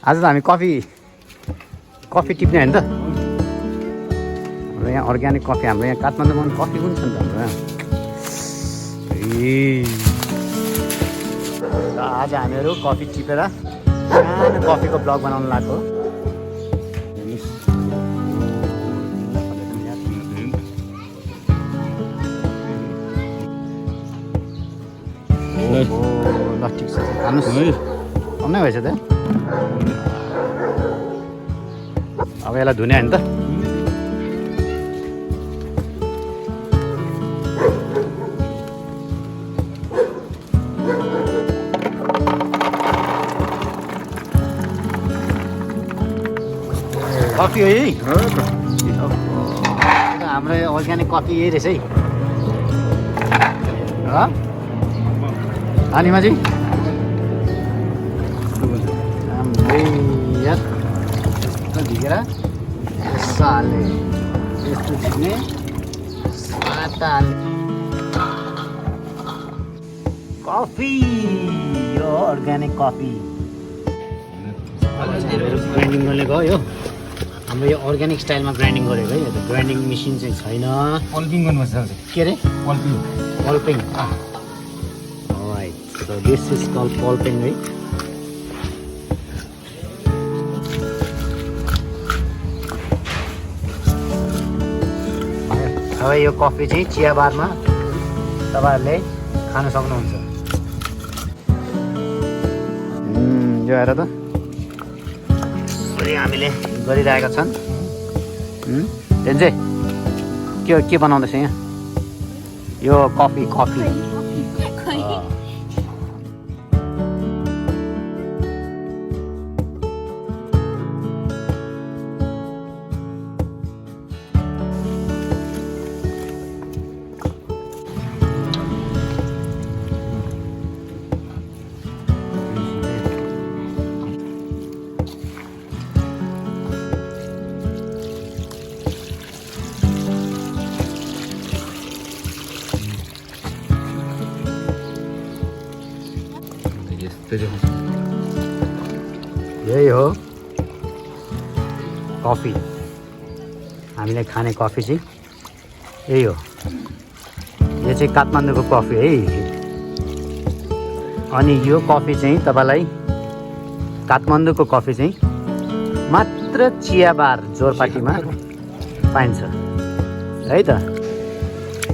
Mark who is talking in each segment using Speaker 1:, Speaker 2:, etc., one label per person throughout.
Speaker 1: आज त हामी कफी टिप्ने होइन त हाम्रो यहाँ अर्ग्यानिक कफी हाम्रो यहाँ काठमाडौँमा पनि कफी पनि छ नि त हाम्रो यहाँ आज हामीहरू कफी टिपेर सानो कफीको ब्लग बनाउनु लाग्यो ल ठिक छ हाल्नुहोस् कमै भएछ त अब यसलाई धुने होइन त कफी हो है हाम्रो अर्ग्यानिक कफी यही रहेछ है पानीमा चाहिँ यस्तो झिकेर यस्तो हाल्ने यस्तो झिक्ने साता हाल्ने कफी यो अर्ग्यानिक कफी ग्राइन्डिङ गर्ने गयो हाम्रो यो अर्ग्यानिक स्टाइलमा ग्राइन्डिङ गरेको है यो ग्राइन्डिङ मेसिन चाहिँ छैन
Speaker 2: पल्पिङ गर्नुपर्छ
Speaker 1: के अरे पल्पिङ So this is called pulping, right? अब यो कफी चाहिँ चिया बारमा तपाईहरुले खान सक्नुहुन्छ यो हेर त हामीले गरिरहेका छन् के बनाउँदैछ यहाँ यो कफी यही हो कफी हामीले खाने कफी चाहिँ यही हो यो चाहिँ काठमाडौँको कफी है अनि यो कफी चाहिँ तपाईलाई काठमाडौँको कफी चाहिँ मात्र चिया बार जोरपाटीमा पाइन्छ है त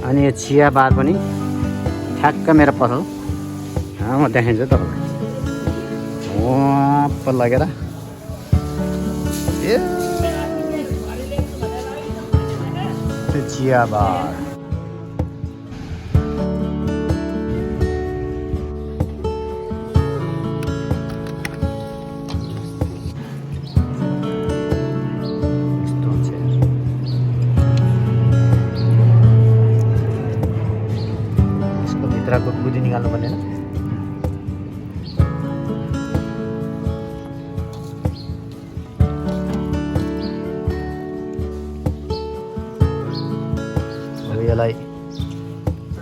Speaker 1: अनि यो चिया बार पनि ठ्याक्क मेरो पसल म देखाइदिन्छु तपाईँलाई पर लगेर चिया बार यसको भित्रको गुदी निकाल्नु पर्दैन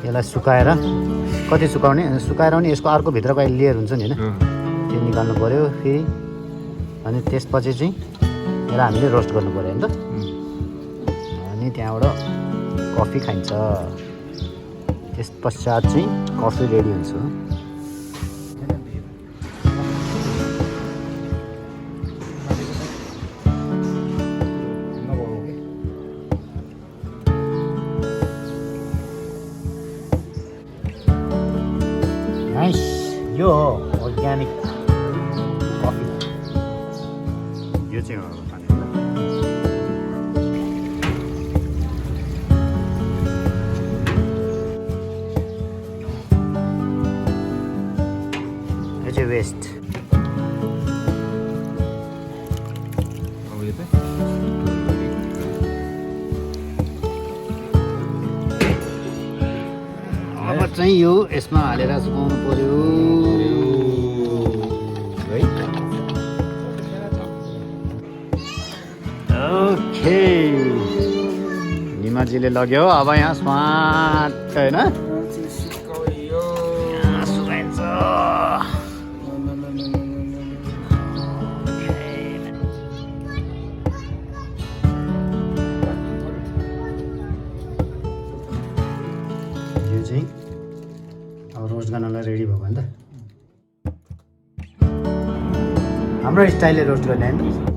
Speaker 1: यसलाई सुकाएर कति सुकाउने पनि यसको अर्को भित्रको लेयर हुन्छ नि होइन त्यो निकाल्नु पर्यो फेरि अनि त्यसपछि चाहिँ यसलाई हामीले रोस्ट गर्नु पर्यो होइन त अनि त्यहाँबाट कफी खाइन्छ त्यस पश्चात चाहिँ कफी रेडी हुन्छ यो हो अर्ग्यानिक कफी यो चाहिँ हो यो चाहिँ वेस्ट अब चाहिँ यो यसमा हालेर सुकाउनु पर्यो है ओके निमाजीले लग्यो अब यहाँ स्वाट होइन सुकाइन्छ गर्नलाई रेडी भएको नि त हाम्रो स्टाइलले रोस्ट गर्ने हैन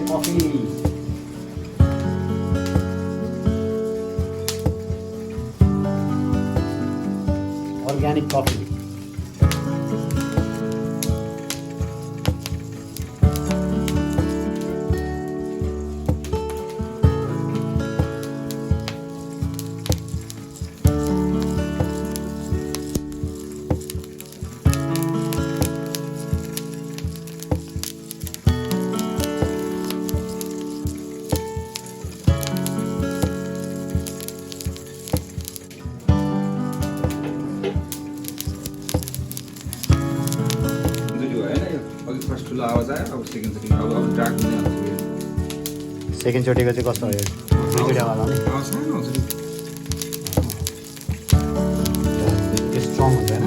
Speaker 1: coffee. Organic coffee. सेकेन्ड चोटिको चाहिँ कस्तो हो दुईचोटि आवाज आउने त्यो स्ट्रङ हुन्छ हैन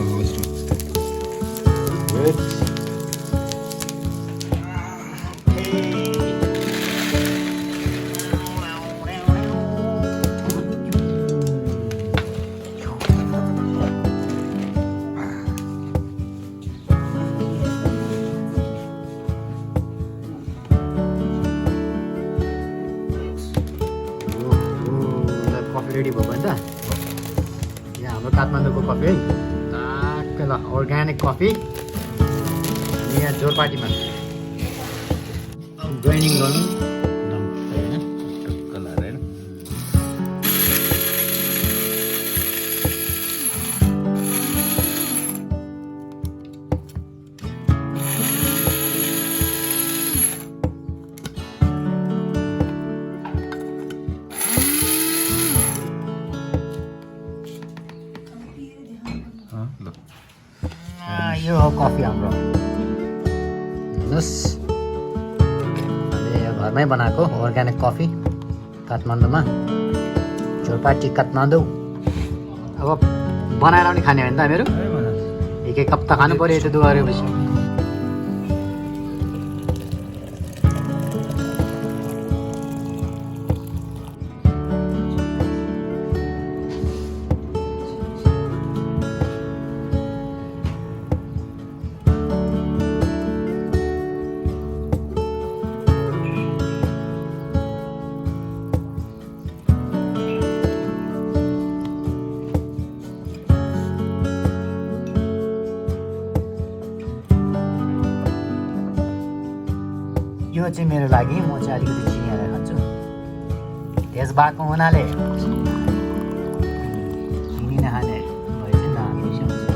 Speaker 1: रेडी भयो नि त यहाँ हाम्रो काठमाडौँको कफी है टक्कै ल अर्ग्यानिक कफी यहाँ जोरपाटीमा जोइनिङ गर्नु यो हो कफी हाम्रो हेर्नुहोस् हामीले घरमै बनाएको अर्ग्यानिक कफी काठमाडौँमा जोरपाटी काठमाडौँ अब बनाएर पनि खाने हो नि त हामीहरू एक हप्ता खानु पर्यो यस्तो दुःख गरेपछि यो चाहिँ मेरो लागि म चाहिँ अलिकति चिनी हालेर खान्छु तेज भएको हुनाले चिनी नखाने भए चाहिँ नमिठो हुन्छ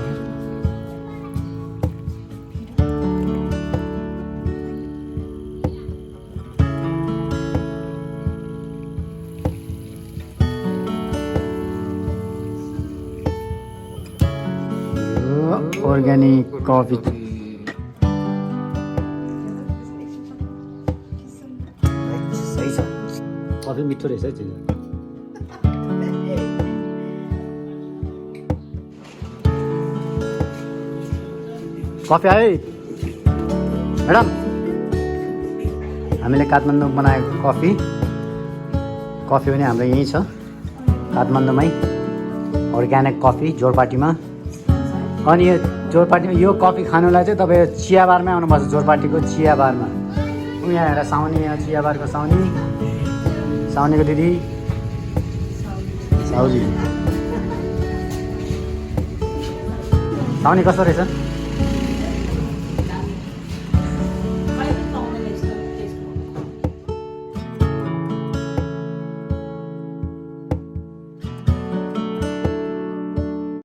Speaker 1: अर्ग्यानिक कफी कफी मिठो रहेछ है चिनी कफी आयो म्याडम हामीले काठमाडौँ बनाएको कफी पनि हाम्रो यहीँ छ काठमाडौँमै अर्ग्यानिक कफी जोरपाटीमा अनि यो जोरपाटीमा यो कफी खानुलाई चाहिँ तपाईँ चियाबारमै आउनुपर्छ जोरपाटीको चियाबारमा यहाँ हेर साउनी चियाबारको साउनीको दिदी साउजी साउनी कस्तो रहेछ